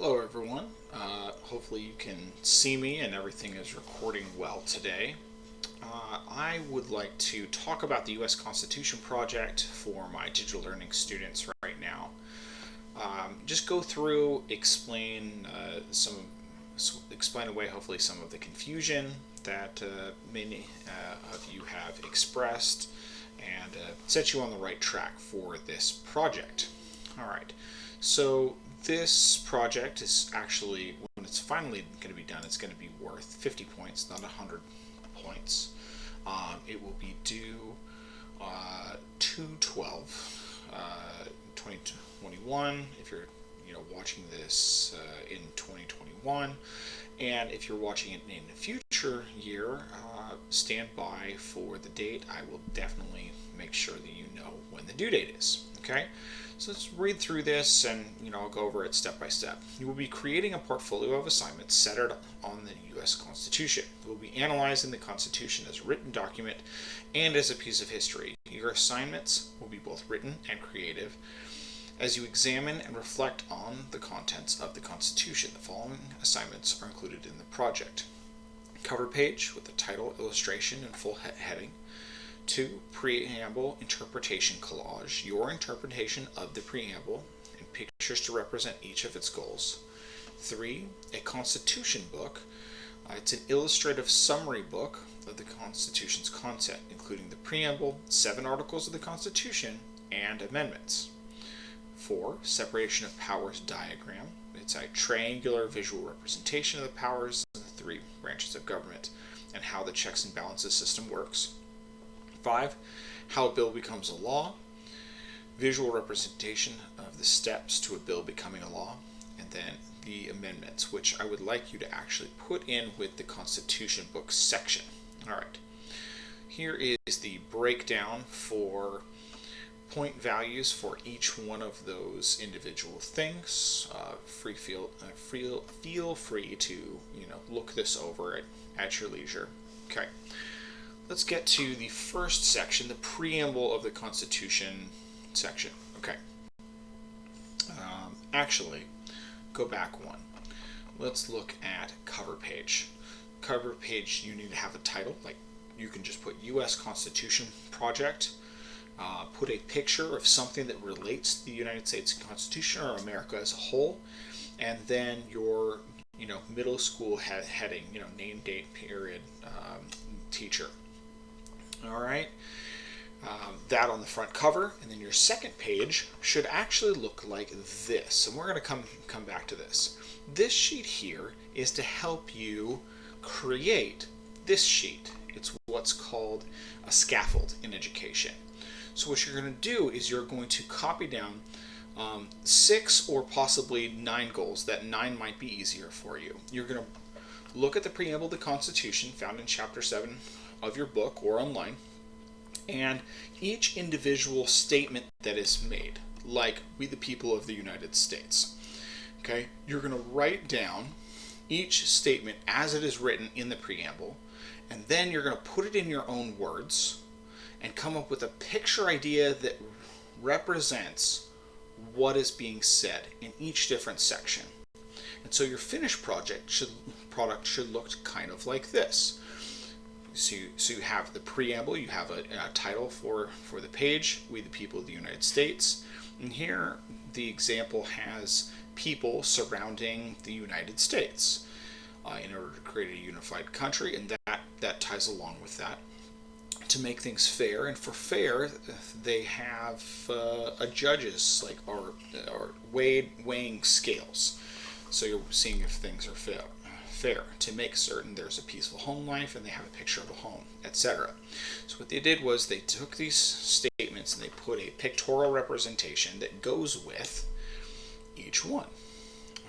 Hello everyone. Hopefully you can see me and everything is recording well today. I would like to talk about the U.S. Constitution Project for my digital learning students right now. Just go through, explain away hopefully some of the confusion that many of you have expressed, and set you on the right track for this project. All right. So this project is actually, when it's finally going to be done, it's going to be worth 50 points, not 100 points. It will be due 2/12, 2021. If you're watching this in 2021, and if you're watching it in a future year, stand by for the date. I will definitely make sure that you know when the due date is. Okay, so let's read through this, and I'll go over it step by step. You will be creating a portfolio of assignments centered on the U.S. Constitution. You will be analyzing the Constitution as a written document and as a piece of history. Your assignments will be both written and creative as you examine and reflect on the contents of the Constitution. The following assignments are included in the project: cover page with the title, illustration, and full heading. 2. Preamble interpretation collage, your interpretation of the preamble and pictures to represent each of its goals. 3. A Constitution book. It's an illustrative summary book of the Constitution's content, including the preamble, 7 articles of the Constitution, and amendments. 4. Separation of powers diagram. It's a triangular visual representation of the powers in the 3 branches of government and how the checks and balances system works. 5. How a bill becomes a law. Visual representation of the steps to a bill becoming a law. And then the amendments, which I would like you to actually put in with the Constitution book section. All right. Here is the breakdown for point values for each one of those individual things. Feel free to look this over at your leisure. Okay. Let's get to the first section, the preamble of the Constitution section. Okay. Actually, go back one. Let's look at cover page. Cover page, you need to have a title. Like, you can just put U.S. Constitution Project. Put a picture of something that relates to the United States Constitution or America as a whole, and then your middle school heading, name, date, period, teacher. All right, that on the front cover, and then your second page should actually look like this. And we're going to come back to this. This sheet here is to help you create this sheet. It's what's called a scaffold in education. So what you're going to do is you're going to copy down 6 or possibly 9 goals. That 9 might be easier for you. You're going to look at the preamble of the Constitution found in chapter 7 of your book or online, and each individual statement that is made, like "We the people of the United States." Okay, you're going to write down each statement as it is written in the preamble, and then you're going to put it in your own words and come up with a picture idea that represents what is being said in each different section. And so your finished product should look kind of like this. So you have the preamble, you have a title for the page, "We the people of the United States." And here the example has people surrounding the United States in order to create a unified country, and that ties along with that. To make things fair, and for fair, they have judges or weighing scales. So you're seeing if things are fair. To make certain there's a peaceful home life, and they have a picture of a home, etc. So what they did was they took these statements and they put a pictorial representation that goes with each one.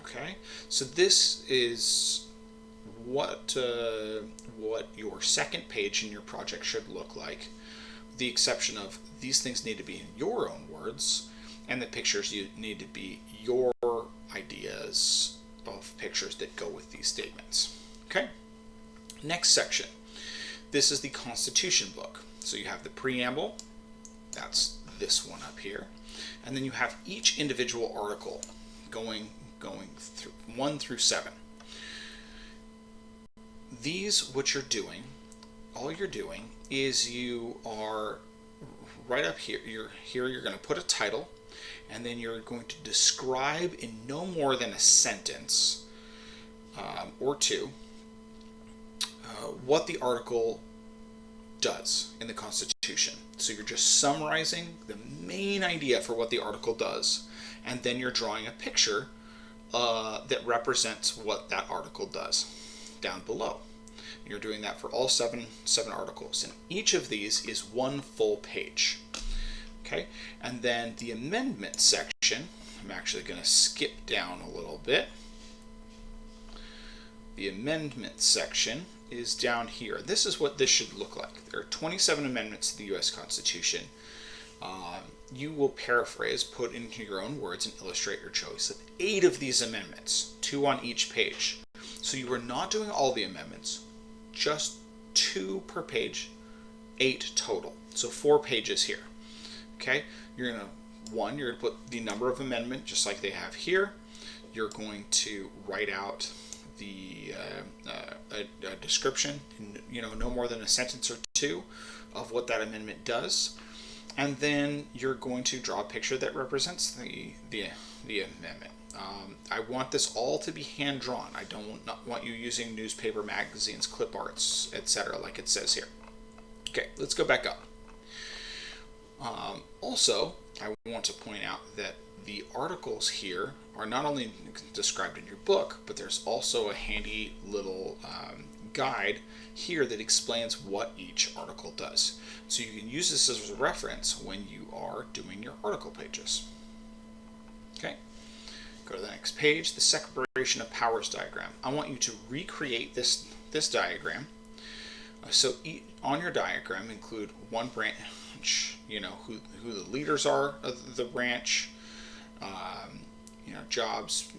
Okay, so this is what your second page in your project should look like, with the exception of these things need to be in your own words, and the pictures need to be your ideas of pictures that go with these statements. Okay, next section. This is the Constitution book. So you have the preamble, that's this one up here, and then you have each individual article going going through 1 through 7. These, what you're doing, all you're doing is you are right up here. You're going to put a title, and then you're going to describe in no more than a sentence or two what the article does in the Constitution. So you're just summarizing the main idea for what the article does, and then you're drawing a picture that represents what that article does down below. You're doing that for all seven articles, and each of these is one full page. Okay, and then the amendment section, I'm actually going to skip down a little bit. The amendment section is down here. This is what this should look like. There are 27 amendments to the U.S. Constitution. You will paraphrase, put into your own words, and illustrate your choice of 8 of these amendments, 2 on each page. So you are not doing all the amendments, just 2 per page, 8 total. So 4 pages here. Okay, you're going to put the number of amendment just like they have here. You're going to write out the a description, no more than a sentence or 2 of what that amendment does, and then you're going to draw a picture that represents the amendment. I want this all to be hand drawn. I don't want you using newspaper, magazines, clip arts, etc. like it says here. Okay, let's go back up. Also, I want to point out that the articles here are not only described in your book, but there's also a handy little guide here that explains what each article does. So you can use this as a reference when you are doing your article pages. Okay, go to the next page, the separation of powers diagram. I want you to recreate this diagram. So on your diagram include one branch, who the leaders are of the branch, jobs,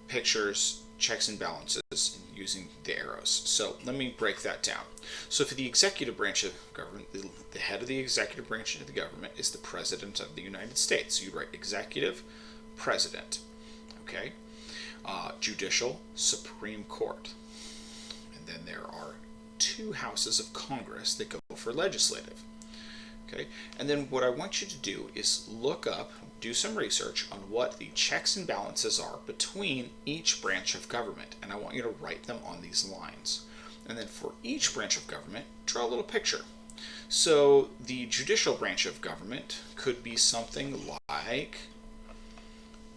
pictures, checks and balances, using the arrows. So let me break that down. So for the executive branch of government, the head of the executive branch of the government is the President of the United States. So you write executive, president. Okay. Judicial, Supreme Court. And then there are 2 houses of Congress that go for legislative. Okay, and then what I want you to do is look up, do some research on what the checks and balances are between each branch of government, and I want you to write them on these lines. And then for each branch of government, draw a little picture. So the judicial branch of government could be something like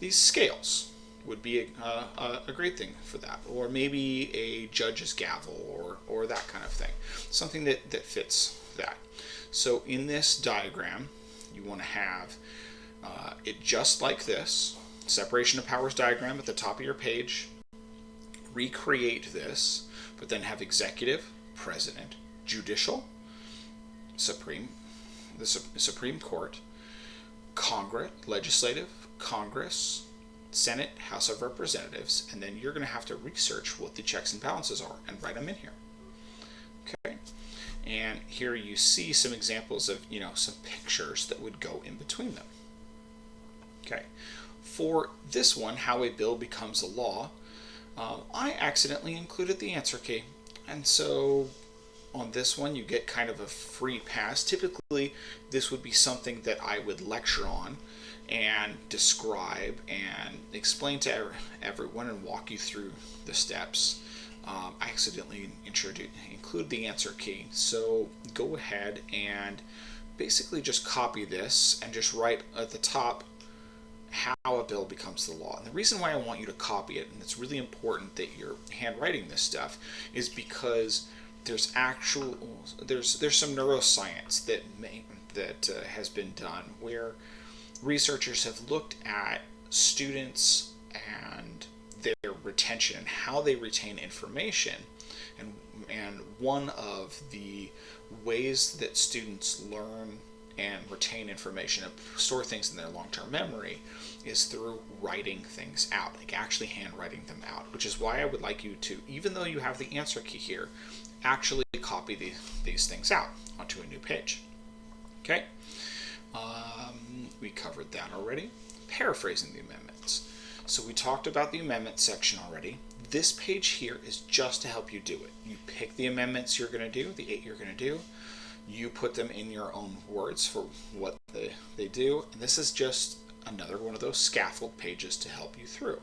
these scales. Would be a great thing for that, or maybe a judge's gavel, or that kind of thing, something that fits that. So in this diagram, you want to have it just like this, separation of powers diagram at the top of your page. Recreate this, but then have executive, president, judicial, the Supreme Court, Congress, legislative, Congress, Senate, House of Representatives, and then you're going to have to research what the checks and balances are and write them in here. Okay, and here you see some examples of some pictures that would go in between them. Okay, for this one, how a bill becomes a law, I accidentally included the answer key, and so on this one you get kind of a free pass. Typically this would be something that I would lecture on and describe and explain to everyone and walk you through the steps. I accidentally include the answer key, so go ahead and basically just copy this and just write at the top how a bill becomes the law. And the reason why I want you to copy it, and it's really important that you're handwriting this stuff, is because there's some neuroscience that has been done where researchers have looked at students and their retention and how they retain information, and one of the ways that students learn and retain information and store things in their long-term memory is through writing things out, like actually handwriting them out, which is why I would like you to, even though you have the answer key here, actually copy these things out onto a new page. Okay, we covered that already. paraphrasing the amendments. So we talked about the amendment section already. This page here is just to help you do it. You pick the amendments you're going to do, the 8 you're going to do. You put them in your own words for what they do. And this is just another one of those scaffold pages to help you through.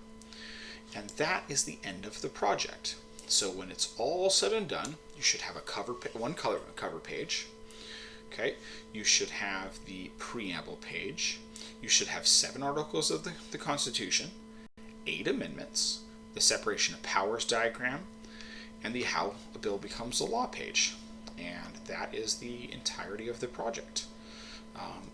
And that is the end of the project. So when it's all said and done, you should have one cover page. Okay, you should have the preamble page. You should have 7 articles of the Constitution, 8 amendments, the separation of powers diagram, and the how a bill becomes a law page. And that is the entirety of the project.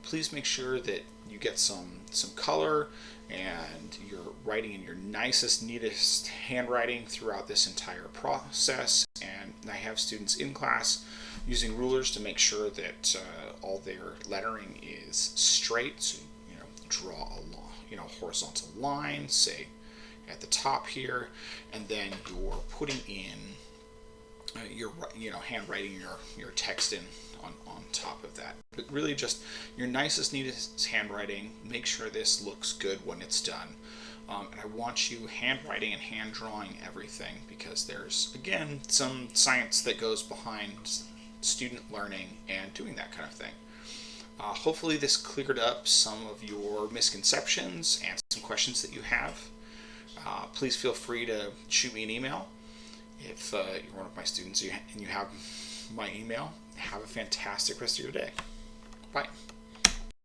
Please make sure that you get some color and you're writing in your nicest, neatest handwriting throughout this entire process. And I have students in class using rulers to make sure that all their lettering is straight. So draw a horizontal line, say at the top here, and then you're putting in your handwriting your text in on top of that. But really just your nicest, neatest handwriting. Make sure this looks good when it's done. And I want you handwriting and hand drawing everything, because there's, again, some science that goes behind student learning and doing that kind of thing. Hopefully this cleared up some of your misconceptions and some questions that you have. Please feel free to shoot me an email if you're one of my students and you have my email. Have a fantastic rest of your day. Bye.